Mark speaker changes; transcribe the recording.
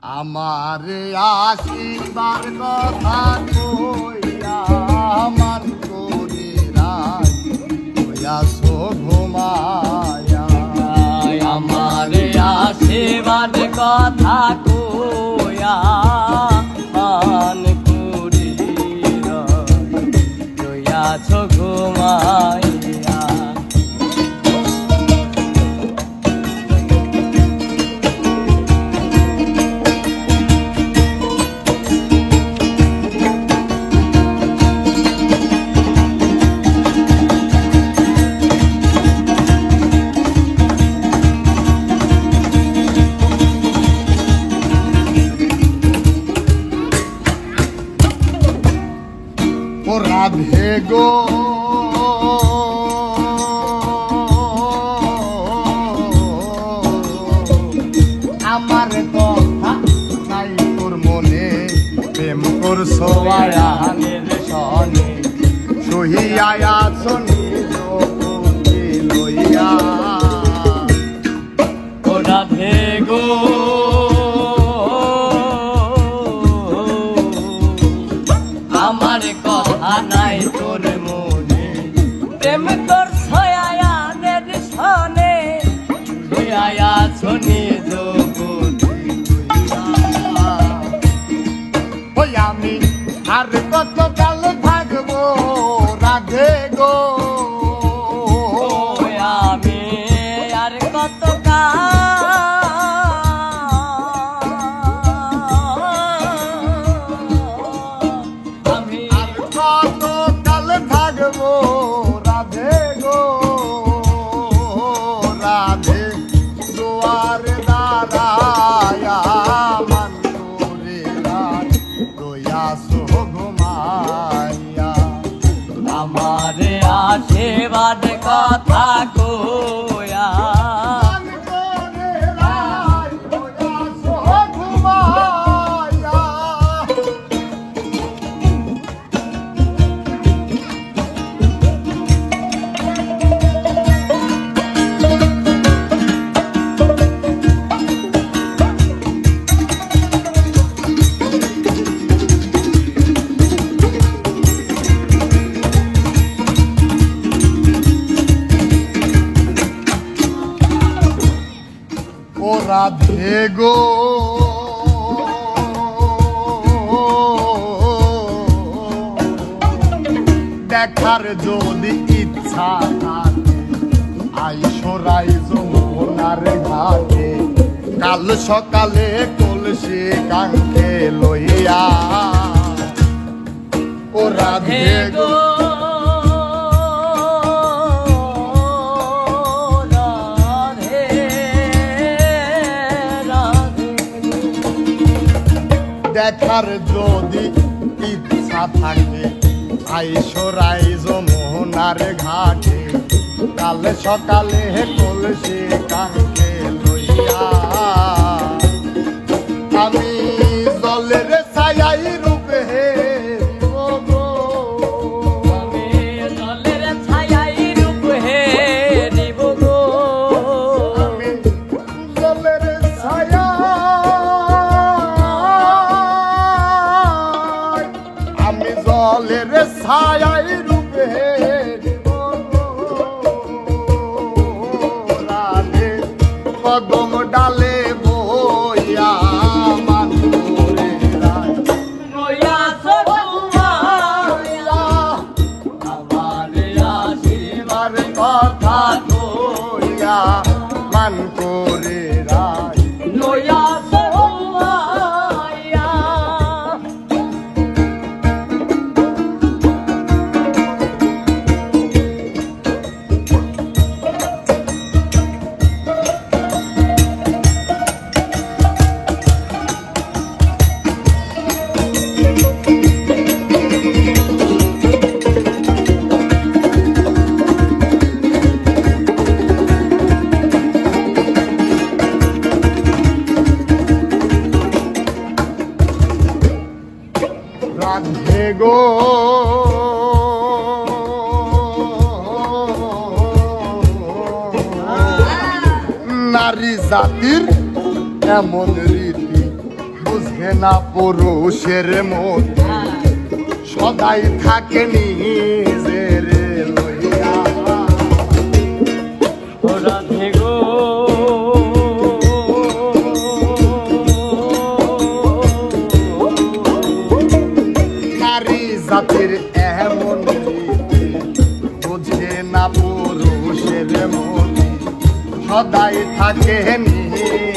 Speaker 1: আমার আসিবার কথা কইয়া আমার করে রাইয়াছো ঘুমায়া।
Speaker 2: আমার আসিবার কথা কইয়া মান করে রইয়াছো ঘুমাইয়া।
Speaker 1: ও রাধে গো আমার কথা নাই তোর মনে, প্রেম করছো
Speaker 2: আয়ানের সনে
Speaker 1: সহিয়া আছো নিজ বুদ্ধি লইয়া।
Speaker 2: ও রাধে গো আমার কথা নাই তোর মনে, প্রেম তোর ছয়ায়ানের সনে ছয়া ছনি
Speaker 1: ওই আমি আর কত কাল থাকবো রাধে গো,
Speaker 2: আমি আর কত আমি
Speaker 1: আর কত কাল থাকবো রাধে গো, রাধে দুয়ার দাঁড়ায়া মান করে রইয়াছো ঘুমাইয়া।
Speaker 2: আমার আশীর্বাদ কথা কইয়া
Speaker 1: মান করে রইয়াছো ঘুমাইয়া। ও রাধে গো দেখার যদি ইচ্ছা থাকে আইসো রাইজো মোহনার ঘাটে, কাল সকালে কলসি কাঙ্কে লইয়া। ও রাধে গো দেখার যদি ইচ্ছা থাকে আইসো রাইজো মোহনার ঘাটে, কাল সকালে কলসি কাঙ্কে লইয়া। আমি জলের ছায়াই রূপে
Speaker 2: আমি জলের ছায়াই রূপ হে দিব গো,
Speaker 1: আমি জলের ছায়া আমি জলের ছায়াই রূপে রাধে কদম ডালে বইয়া মান করে
Speaker 2: রইয়াছো ঘুমাইয়া। আমার আশীর্বাদ কথা
Speaker 1: কইয়া মান করে রাই।
Speaker 2: লইয়াছো ঘুমাইয়া।
Speaker 1: রাধে গো নারী জাতির এমন রীতি বুঝে না পুরুষের মধ্যে সদাই থাকে নিজের লইয়া
Speaker 2: ও রাধে গো
Speaker 1: নারী জাতির এমন রীতি, বুঝে না পুরুষের মধ্যে সদাই থাকে নিজের